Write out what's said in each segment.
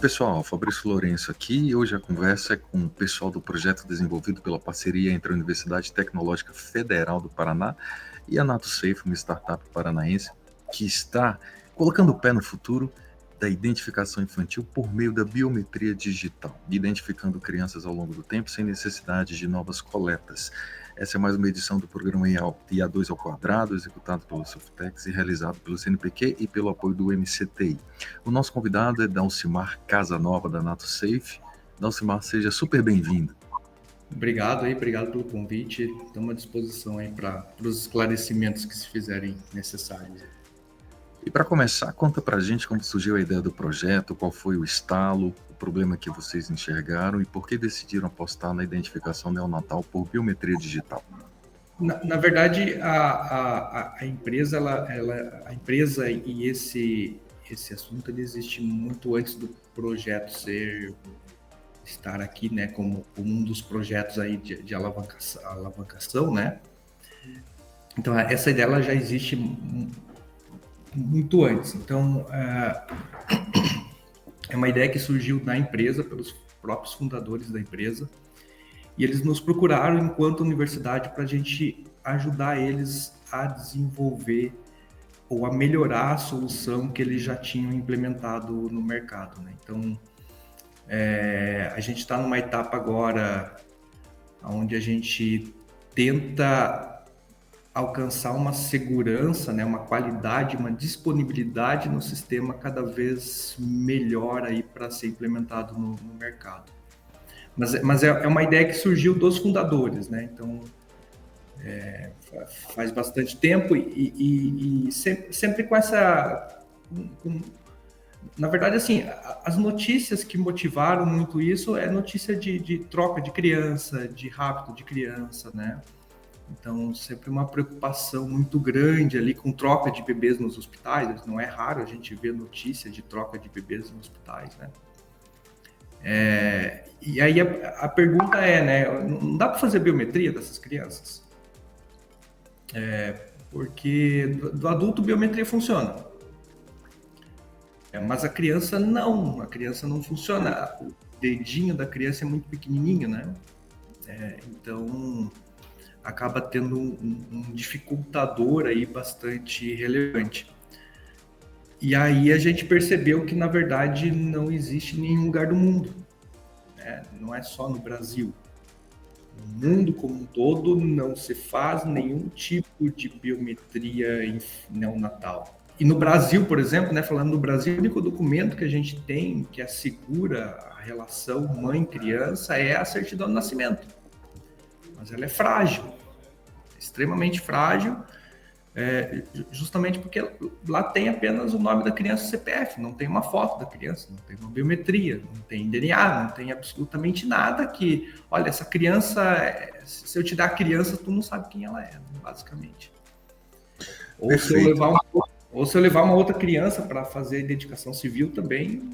pessoal, Fabrício Lourenço aqui e hoje a conversa é com o pessoal do projeto desenvolvido pela parceria entre a Universidade Tecnológica Federal do Paraná e a NatoSafe, uma startup paranaense que está colocando o pé no futuro da identificação infantil por meio da biometria digital, identificando crianças ao longo do tempo sem necessidade de novas coletas. Essa é mais uma edição do programa IA2 ao quadrado, executado pelo Softex e realizado pelo CNPq e pelo apoio do MCTI. O nosso convidado é Dalcimar Casanova, da NatoSafe. Dalcimar, seja super bem-vindo. Obrigado pelo convite. Estamos à disposição aí para os esclarecimentos que se fizerem necessários. E para começar, conta para a gente como surgiu a ideia do projeto, qual foi o estalo, o problema que vocês enxergaram e por que decidiram apostar na identificação neonatal por biometria digital. Na verdade, a empresa, a empresa e esse assunto ele existe muito antes do projeto estar aqui, né, como um dos projetos aí de alavancação, né? Então, essa ideia ela já existe muito antes. Então, é uma ideia que surgiu na empresa, pelos próprios fundadores da empresa, e eles nos procuraram enquanto universidade para a gente ajudar eles a desenvolver ou a melhorar a solução que eles já tinham implementado no mercado, né? Então, a gente está numa etapa agora onde a gente tenta alcançar uma segurança, né, uma qualidade, uma disponibilidade no sistema cada vez melhor aí para ser implementado no mercado. Mas é uma ideia que surgiu dos fundadores, né? Então, faz bastante tempo e sempre com essa... na verdade, assim, as notícias que motivaram muito isso é notícia de troca de criança, de rapto de criança, né? Então, sempre uma preocupação muito grande ali com troca de bebês nos hospitais. Não é raro a gente ver notícia de troca de bebês nos hospitais, né? E aí a pergunta é, né? Não dá para fazer biometria dessas crianças? Porque do adulto biometria funciona. Mas a criança não funciona. O dedinho da criança é muito pequenininho, né? Então acaba tendo um dificultador aí bastante relevante. E aí a gente percebeu que, na verdade, não existe em nenhum lugar do mundo, né? Não é só no Brasil. No mundo como um todo não se faz nenhum tipo de biometria neonatal. E no Brasil, por exemplo, né, falando do Brasil, o único documento que a gente tem que assegura a relação mãe-criança é a certidão de nascimento. Mas ela é frágil, extremamente frágil, justamente porque lá tem apenas o nome da criança e o CPF, não tem uma foto da criança, não tem uma biometria, não tem DNA, não tem absolutamente nada que, olha, essa criança, se eu te dar a criança, tu não sabe quem ela é, basicamente. Ou se eu levar uma outra criança para fazer a identificação civil também,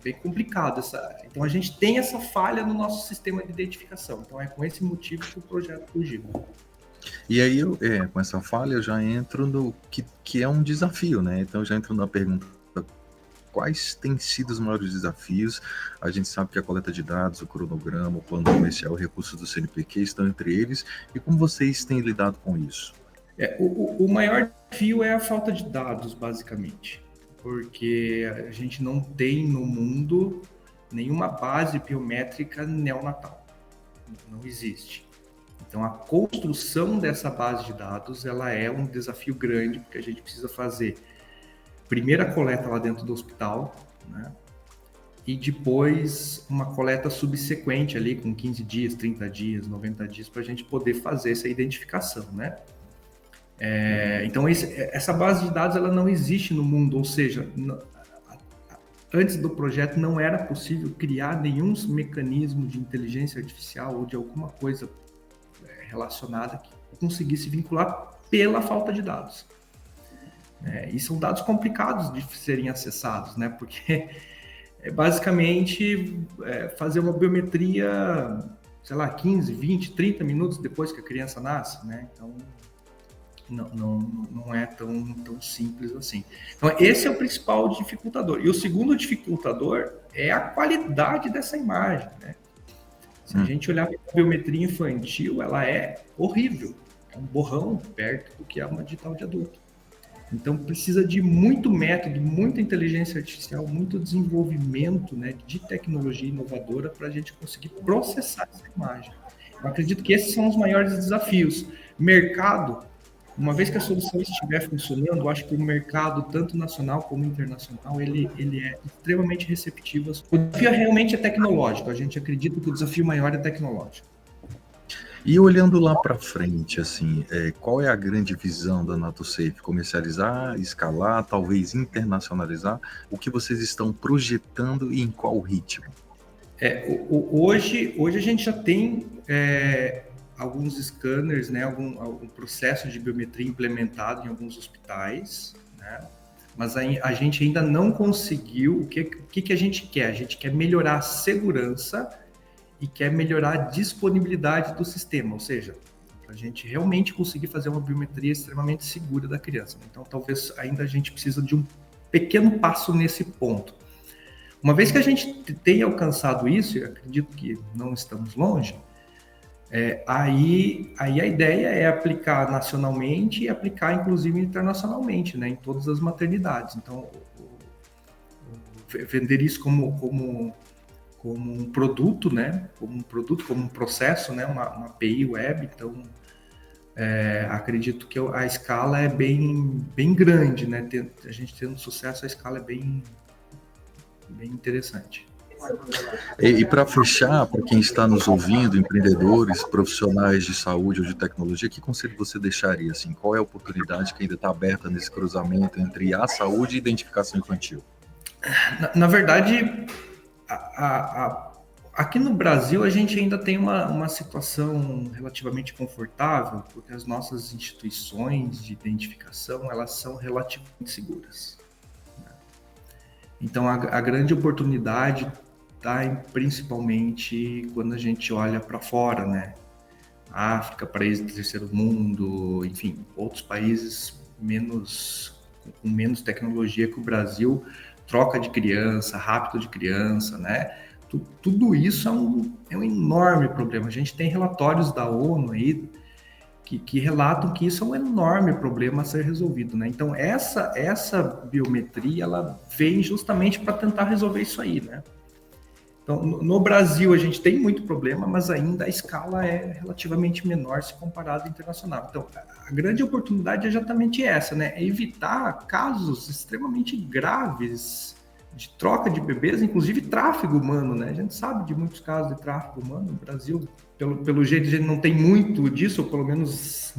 bem complicado. Então, a gente tem essa falha no nosso sistema de identificação. Então, é com esse motivo que o projeto surgiu. E aí, com essa falha, eu já entro no que é um desafio, né? Então, eu já entro na pergunta: quais têm sido os maiores desafios? A gente sabe que a coleta de dados, o cronograma, o plano comercial, os recursos do CNPq estão entre eles. E como vocês têm lidado com isso? O maior desafio é a falta de dados, basicamente. Porque a gente não tem no mundo nenhuma base biométrica neonatal. Não existe. Então, a construção dessa base de dados, ela é um desafio grande, porque a gente precisa fazer primeiro a coleta lá dentro do hospital, né? E depois uma coleta subsequente ali com 15 dias, 30 dias, 90 dias, para a gente poder fazer essa identificação, né? Então, essa base de dados ela não existe no mundo, ou seja, antes do projeto não era possível criar nenhum mecanismo de inteligência artificial ou de alguma coisa relacionada que conseguisse vincular pela falta de dados. E são dados complicados de serem acessados, né? Porque basicamente fazer uma biometria, sei lá, 15, 20, 30 minutos depois que a criança nasce, né? Então, não é tão simples assim. Então, esse é o principal dificultador. E o segundo dificultador é a qualidade dessa imagem, né? Se a gente olhar para a biometria infantil, ela é horrível. É um borrão perto do que é uma digital de adulto. Então, precisa de muito método, muita inteligência artificial, muito desenvolvimento, né, de tecnologia inovadora para a gente conseguir processar essa imagem. Eu acredito que esses são os maiores desafios. Mercado, uma vez que a solução estiver funcionando, eu acho que o mercado, tanto nacional como internacional, ele é extremamente receptivo. O desafio realmente é tecnológico. A gente acredita que o desafio maior é tecnológico. E olhando lá para frente, assim, qual é a grande visão da NatoSafe? Comercializar, escalar, talvez internacionalizar? O que vocês estão projetando e em qual ritmo? Hoje a gente já tem alguns scanners, né, algum processo de biometria implementado em alguns hospitais, né, mas a gente ainda não conseguiu. O que a gente quer? A gente quer melhorar a segurança e quer melhorar a disponibilidade do sistema, ou seja, a gente realmente conseguir fazer uma biometria extremamente segura da criança. Então, talvez ainda a gente precisa de um pequeno passo nesse ponto. Uma vez que a gente tenha alcançado isso, e acredito que não estamos longe, aí a ideia é aplicar nacionalmente e aplicar, inclusive, internacionalmente, né, em todas as maternidades. Então, vender isso como um produto, né, como um processo, né, uma API web. Então, acredito que a escala é bem grande, né, a gente tendo sucesso, a escala é bem interessante. E para fechar, para quem está nos ouvindo, empreendedores, profissionais de saúde ou de tecnologia, que conselho você deixaria? Assim, qual é a oportunidade que ainda está aberta nesse cruzamento entre a saúde e identificação infantil? Na verdade, aqui no Brasil a gente ainda tem uma situação relativamente confortável, porque as nossas instituições de identificação, elas são relativamente seguras. Então, a grande oportunidade está principalmente quando a gente olha para fora, né? África, países do terceiro mundo, enfim, outros países com menos tecnologia que o Brasil, troca de criança, rapto de criança, né? Tudo isso é um enorme problema. A gente tem relatórios da ONU aí que relatam que isso é um enorme problema a ser resolvido, né? Então, essa biometria, ela vem justamente para tentar resolver isso aí, né? Então, no Brasil, a gente tem muito problema, mas ainda a escala é relativamente menor se comparado ao internacional. Então, a grande oportunidade é exatamente essa, né? É evitar casos extremamente graves de troca de bebês, inclusive tráfego humano, né? A gente sabe de muitos casos de tráfego humano no Brasil. Pelo jeito, a gente não tem muito disso, ou pelo menos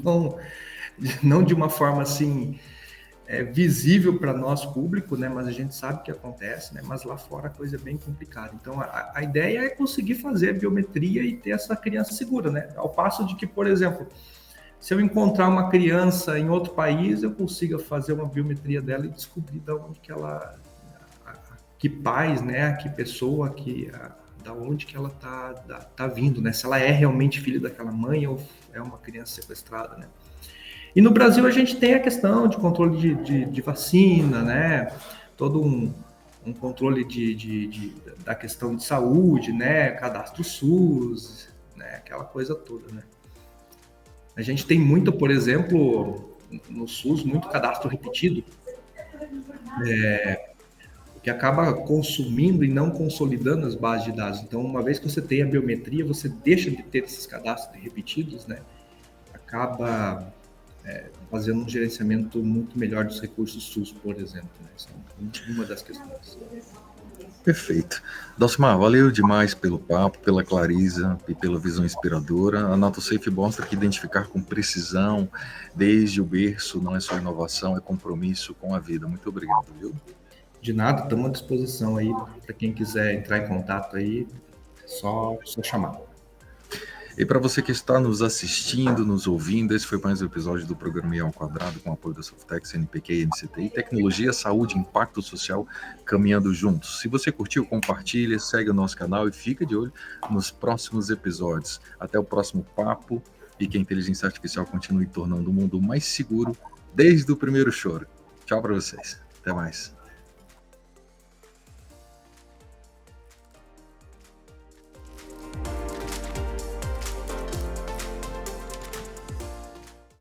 não de uma forma assim visível para nosso público, né? Mas a gente sabe que acontece, né? Mas lá fora a coisa é bem complicada. Então, a ideia é conseguir fazer a biometria e ter essa criança segura, né? Ao passo de que, por exemplo, se eu encontrar uma criança em outro país, eu consiga fazer uma biometria dela e descobrir de onde que ela, que pais, né? Que pessoa, da onde que ela tá vindo, né? Se ela é realmente filha daquela mãe ou é uma criança sequestrada, né? E no Brasil a gente tem a questão de controle de vacina, né? Todo um controle da questão de saúde, né? Cadastro SUS, né? Aquela coisa toda, né? A gente tem muito, por exemplo, no SUS, muito cadastro repetido, que acaba consumindo e não consolidando as bases de dados. Então, uma vez que você tem a biometria, você deixa de ter esses cadastros repetidos, né? Acaba fazendo um gerenciamento muito melhor dos recursos SUS, por exemplo, né? Isso é uma das questões. Perfeito. Dalcimar, valeu demais pelo papo, pela clareza e pela visão inspiradora. A NatoSafe mostra que identificar com precisão, desde o berço, não é só inovação, é compromisso com a vida. Muito obrigado, viu? De nada, estamos à disposição aí para quem quiser entrar em contato aí, é só chamar. E para você que está nos assistindo, nos ouvindo, esse foi mais um episódio do programa I ao Quadrado, com apoio da Softex, CNPq e NCTI. Tecnologia, saúde, impacto social, caminhando juntos. Se você curtiu, compartilha, segue o nosso canal e fica de olho nos próximos episódios. Até o próximo papo e que a inteligência artificial continue tornando o mundo mais seguro desde o primeiro choro. Tchau para vocês. Até mais.